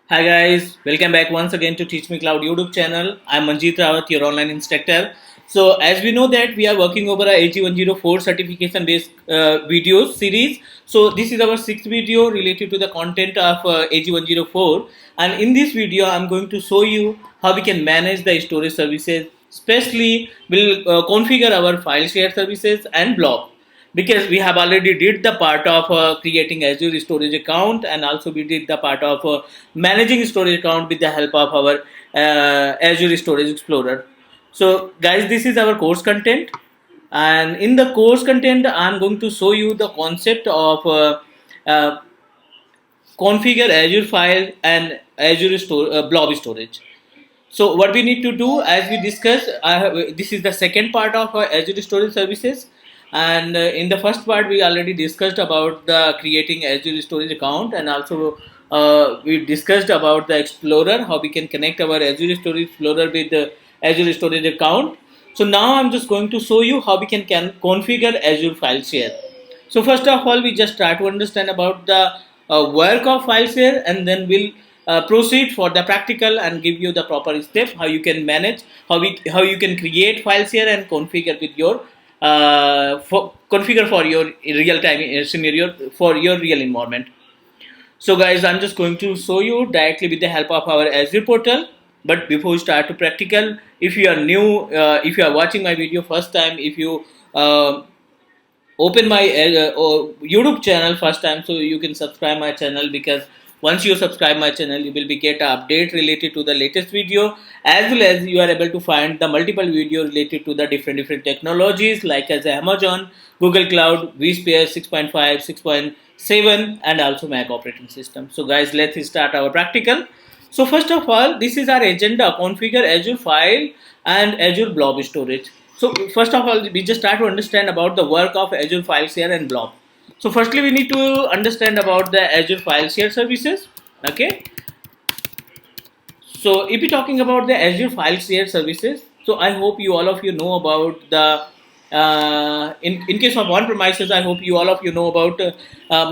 Hi guys, welcome back once again to Teach Me Cloud YouTube channel. I'm Manjeet Rawat, your online instructor. So as we know that we are working over a AG104 certification based videos series. So this is our sixth video related to the content of AG104, and in this video I'm going to show you how we can manage the storage services, especially we'll configure our file share services and blob, because we have already did the part of creating Azure storage account, and also we did the part of managing storage account with the help of our Azure Storage Explorer. So guys, this is our course content, and in the course content I'm going to show you the concept of uh, configure Azure file and blob storage. So what we need to do, as we discussed, this is the second part of Azure Storage Services, and in the first part we already discussed about the creating Azure Storage account, and also we discussed about the Explorer, how we can connect our Azure Storage Explorer with the Azure Storage account. So now I'm just going to show you how we can configure Azure File Share. So first of all, we just try to understand about the work of file share, and then we'll proceed for the practical and give you the proper step how you can manage, how you can create file share and configure with your configure for your real time scenario for your real environment. So guys, I'm just going to show you directly with the help of our Azure portal. But before we start to practical, if you are new, if you are watching my video first time, if you open my YouTube channel first time, so you can subscribe my channel, because once you subscribe my channel you will be get an update related to the latest video, as well as you are able to find the multiple video related to the different technologies like as Amazon, Google Cloud, vSphere 6.5, 6.7, and also Mac operating system. So guys, let's start our practical. So first of all, this is our agenda: configure Azure file and Azure blob storage. So first of all, we just try to understand about the work of Azure file share and blob. So firstly, we need to understand about the Azure file share services. Okay. So if we're talking about the Azure file share services, so I hope you all of you know about the in case of on premises, I hope you all of you know about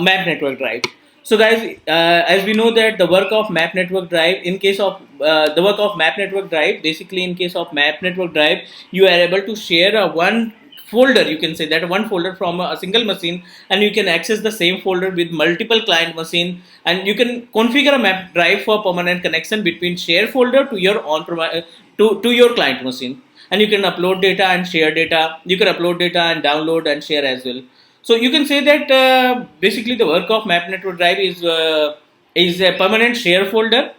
Map Network Drive. So guys, as we know that the work of Map Network Drive, in case of the work of Map Network Drive, basically in case of Map Network Drive, you are able to share a one folder, you can say that one folder from a single machine, and you can access the same folder with multiple client machine, and you can configure a map drive for permanent connection between share folder to your to your client machine, and you can upload data and share data, you can upload data and download and share as well. So you can say that basically the work of Map Network Drive is a permanent share folder.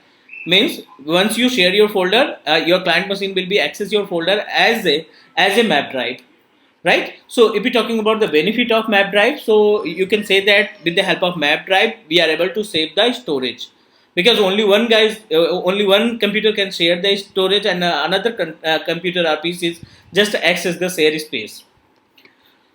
Means once you share your folder, your client machine will be access your folder as a map drive, right? So if we're talking about the benefit of map drive, so you can say that with the help of map drive we are able to save the storage, because only one computer can share the storage, and another computer or pieces just access the share space.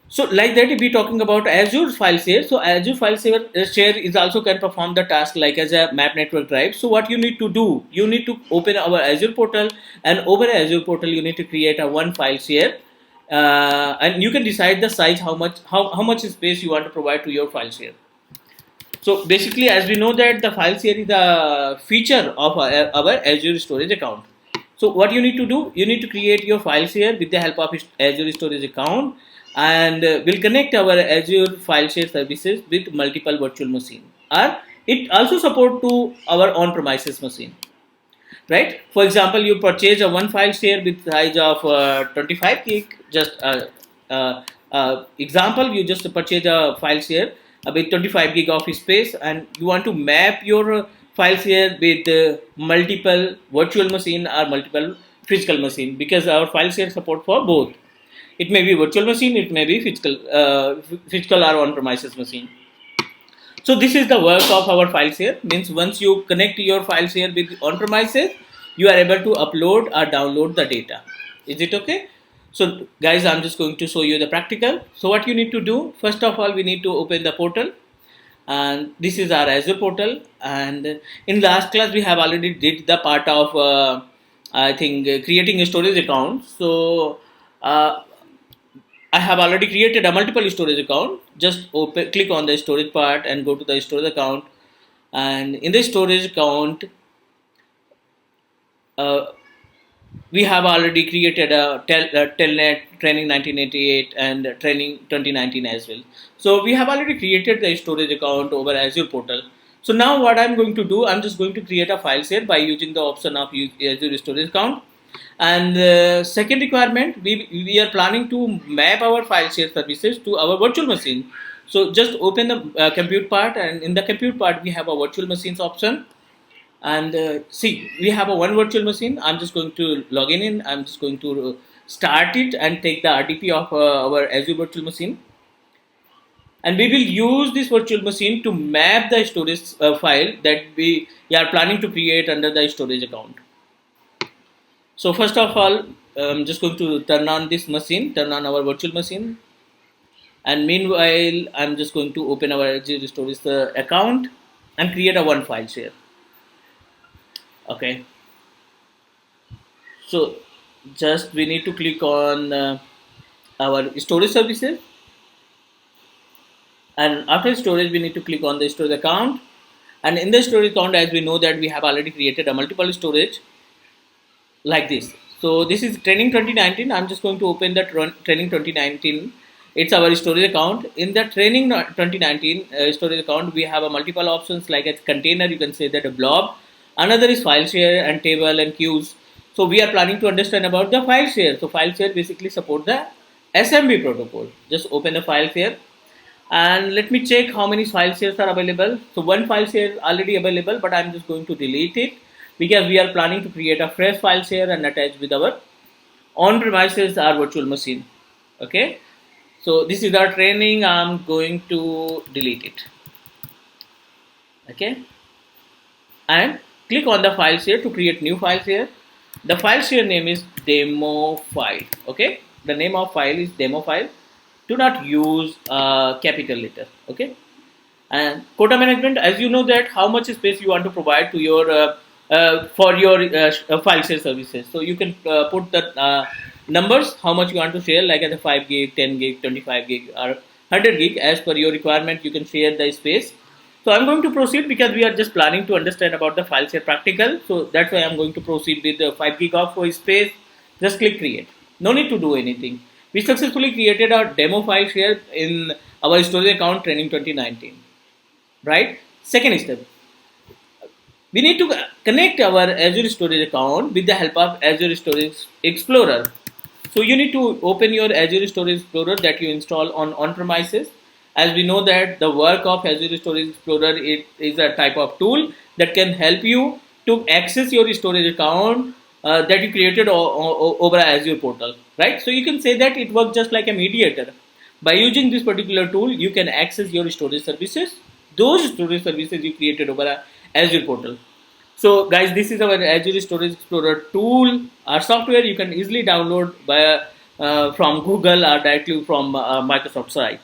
So like that, if we're talking about Azure file share, so Azure file share is also can perform the task like as a map network drive. So what you need to do, you need to open our Azure portal, and over Azure portal you need to create a one file share, and you can decide the size, how much space you want to provide to your file share. So basically, as we know that the file share is a feature of our Azure storage account. So what you need to do, you need to create your file share with the help of Azure storage account, and we'll connect our Azure file share services with multiple virtual machine, or it also support to our on-premises machine, right? For example, you purchase a one file share with size of 25 gig. Just example, you just purchase a file share with 25 gig of space, and you want to map your file share with multiple virtual machine or multiple physical machine, because our file share support for both. It may be virtual machine, it may be physical or on-premises machine. So this is the work of our file share. Means once you connect your file share with on-premises, you are able to upload or download the data. Is it okay? So guys, I'm just going to show you the practical. So what you need to do, first of all, we need to open the portal, and this is our Azure portal. And in last class we have already did the part of I think creating a storage account. So I have already created a multiple storage account. Just click on the storage part and go to the storage account. And in the storage account, uh, we have already created a telnet training 1988 and training 2019 as well. So we have already created the storage account over Azure portal. So now what I'm going to do, I'm just going to create a file share by using the option of Azure storage account. And second requirement, we are planning to map our file share services to our virtual machine. So just open the compute part, and in the compute part we have a virtual machines option. And see, we have a one virtual machine. I'm just going to log in. I'm just going to start it and take the RDP of our Azure virtual machine. And we will use this virtual machine to map the storage file that we are planning to create under the storage account. So first of all, I'm just going to turn on this machine, turn on our virtual machine. And meanwhile, I'm just going to open our Azure storage account and create a one file share. Okay. So just we need to click on our storage services, and after storage we need to click on the storage account. And in the storage account, as we know that we have already created a multiple storage like this. So this is training 2019. I'm just going to open the training 2019. It's our storage account. In the training 2019 storage account, we have a multiple options like a container, you can say that a blob. Another is file share and table and queues. So we are planning to understand about the file share. So file share basically support the SMB protocol. Just open the file share and let me check how many file shares are available. So one file share already available, but I'm just going to delete it because we are planning to create a fresh file share and attach with our on-premises our virtual machine. Okay, so this is our training. I'm going to delete it. Okay, and click on the file share to create new file share. The file share name is demo file. Okay, the name of file is demo file. Do not use capital letter. Okay, and quota management, as you know that how much space you want to provide to your for your file share services. So you can put the numbers how much you want to share, like as a 5 gig, 10 gig, 25 gig, or 100 gig. As per your requirement, you can share the space. So I'm going to proceed because we are just planning to understand about the file share practical. So that's why I'm going to proceed with the 5 gig of space. Just click create. No need to do anything. We successfully created our demo file share in our storage account training 2019. Right? Second step, we need to connect our Azure storage account with the help of Azure Storage Explorer. So you need to open your Azure Storage Explorer that you install on premises. As we know that the work of Azure Storage Explorer, it is a type of tool that can help you to access your storage account that you created over Azure portal, right? So you can say that it works just like a mediator. By using this particular tool, you can access your storage services, those storage services you created over Azure portal. So guys, this is our Azure Storage Explorer tool, our software. You can easily download by from Google or directly from Microsoft site.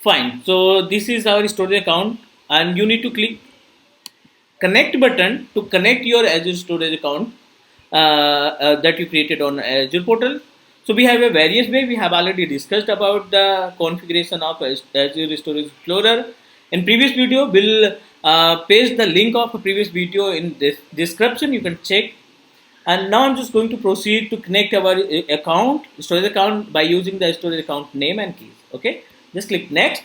Fine. So this is our storage account, and you need to click connect button to connect your Azure storage account that you created on Azure portal. So we have a various way. We have already discussed about the configuration of Azure Storage Explorer. In previous video, we'll paste the link of a previous video in this description. You can check. And now I'm just going to proceed to connect our storage account by using the storage account name and keys. Okay, just click next.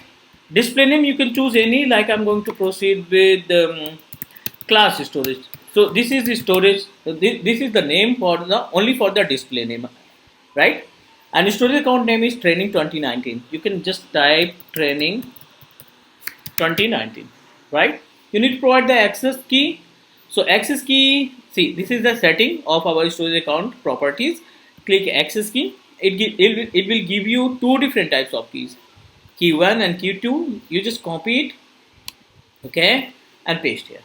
Display name you can choose any. Like I'm going to proceed with class storage. So this is the storage. This is the name for the only for the display name, right? And storage account name is training 2019. You can just type training 2019, right? You need to provide the access key. So access key, see, this is the setting of our storage account properties. Click access key. It will give you two different types of keys, key 1 and key 2. You just copy it, okay, and paste here.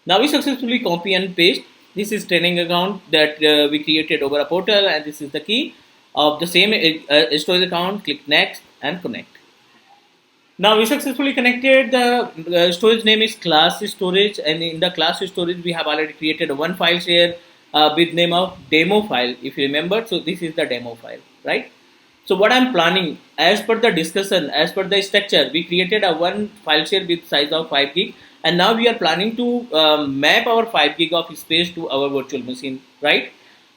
Now we successfully copy and paste. This is training account that we created over a portal, and this is the key of the same storage account. Click next and connect. Now we successfully connected. The storage name is class storage, and in the class storage we have already created one file share with name of demo file, if you remember. So this is the demo file, right? So what I'm planning, as per the discussion, as per the structure, we created a one file share with size of 5 gig. and now we are planning to map our 5 gig of space to our virtual machine, right?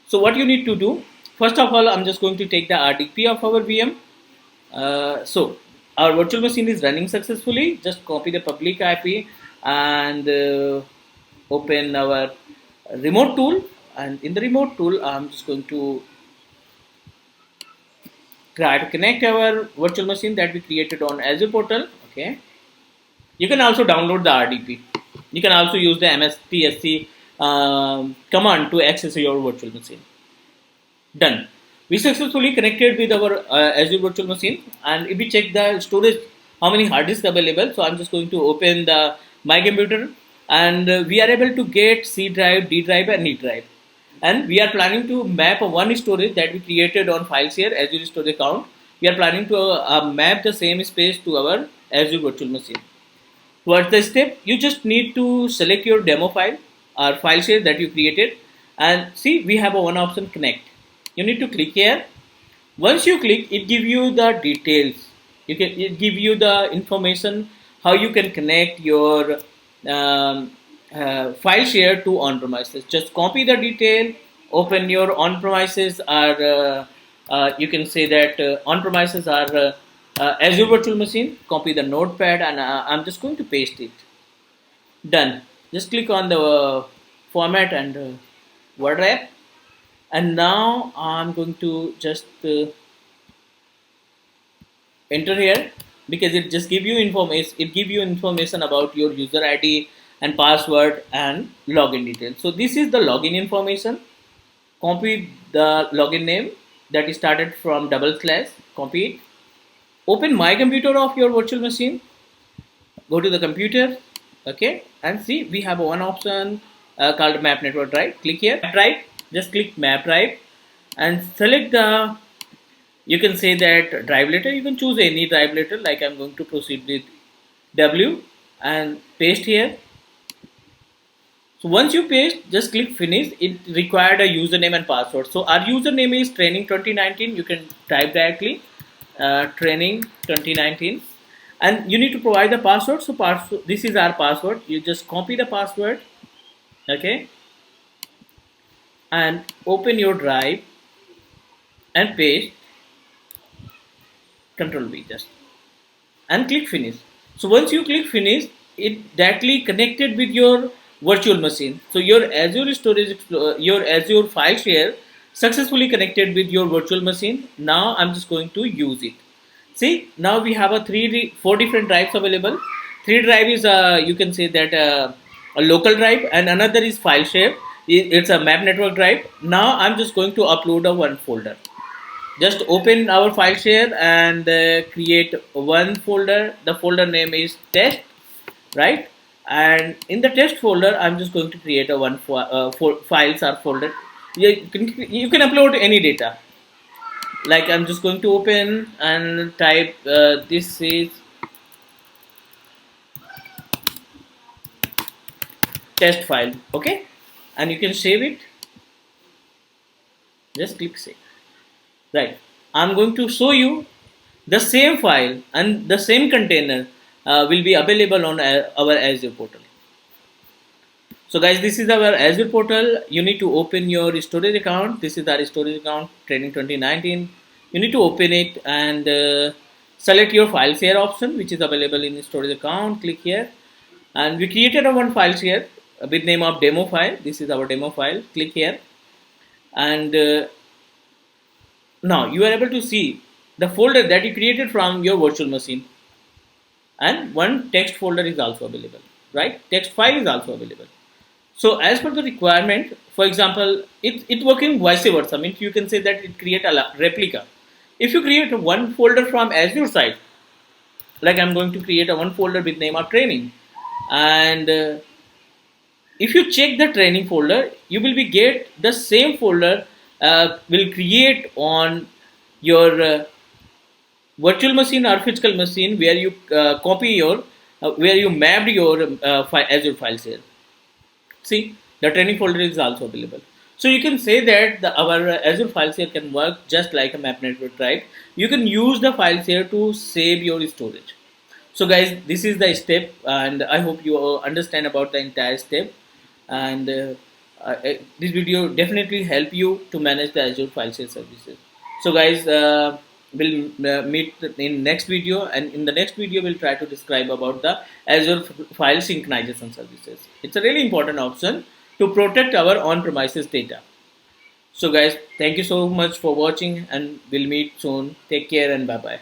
So what you need to do, first of all, I'm just going to take the RDP of our VM. So our virtual machine is running successfully. Just copy the public IP and open our remote tool. And in the remote tool, I'm just going to try to connect our virtual machine that we created on Azure portal. Okay. You can also download the RDP. You can also use the MSPSC command to access your virtual machine. Done. We successfully connected with our Azure virtual machine, and if we check the storage, how many hard disks available. So I'm just going to open the my computer, and we are able to get C drive, D drive, and E drive. And we are planning to map one storage that we created on FileShare Azure storage account. We are planning to map the same space to our Azure virtual machine. Towards the step, you just need to select your demo file or file share that you created, and see we have a one option connect. You need to click here. Once you click, it give you the details. It give you the information how you can connect your file share to on premises. Just copy the detail, open your on premises, or you can say that on premises are Azure virtual machine. Copy the notepad, and I'm just going to paste it. Done. Just click on the format and word wrap, and now I'm going to just enter here, because it just give you information. It give you information about your user ID and password and login details. So this is the login information. Copy the login name that is started from double slash. Copy it. Open my computer of your virtual machine. Go to the computer, okay, and see we have one option called map network drive. Click here, map drive. Just click map drive and select the, you can say that drive letter. You can choose any drive letter, like I'm going to proceed with W, and paste here. So once you paste, just click finish. It required a username and password. So our username is training 2019. You can type directly training 2019, and you need to provide the password. So this is our password. You just copy the password, okay, and open your drive and paste, control V just, and click finish. So once you click finish, it directly connected with your virtual machine. So your Azure storage, your Azure file share successfully connected with your virtual machine. Now I'm just going to use it. See, now we have a four different drives available. Three drive is you can say that a local drive, and another is file share. It's a map network drive. Now I'm just going to upload a one folder. Just open our file share and create one folder. The folder name is test, right? And in the test folder, I'm just going to create a one files or folder. You can upload any data. Like I'm just going to open and type this is test file, okay, and you can save it. Just click save. Right, I'm going to show you the same file and the same container will be available on our Azure portal. So guys, this is our Azure portal. You need to open your storage account. This is our storage account, training 2019. You need to open it and select your file share option, which is available in the storage account. Click here, and we created a one file share with name of demo file. This is our demo file. Click here, and now you are able to see the folder that you created from your virtual machine, and one text folder is also available, right? Text file is also available. So as per the requirement, for example, it working vice versa. I mean, you can say that it create a replica. If you create one folder from Azure side, like I'm going to create a one folder with name of training, and if you check the training folder, you will be get the same folder will create on your virtual machine or physical machine where you copy your where you mapped your Azure file share. See, the training folder is also available. So you can say that our Azure file share can work just like a map network drive. You can use the file share to save your storage. So guys, this is the step, and I hope you understand about the entire step. And this video definitely help you to manage the Azure file share services. So guys, we'll meet in next video, and in the next video we'll try to describe about the Azure file synchronization services. It's a really important option to protect our on-premises data. So guys, thank you so much for watching, and we'll meet soon. Take care and bye bye.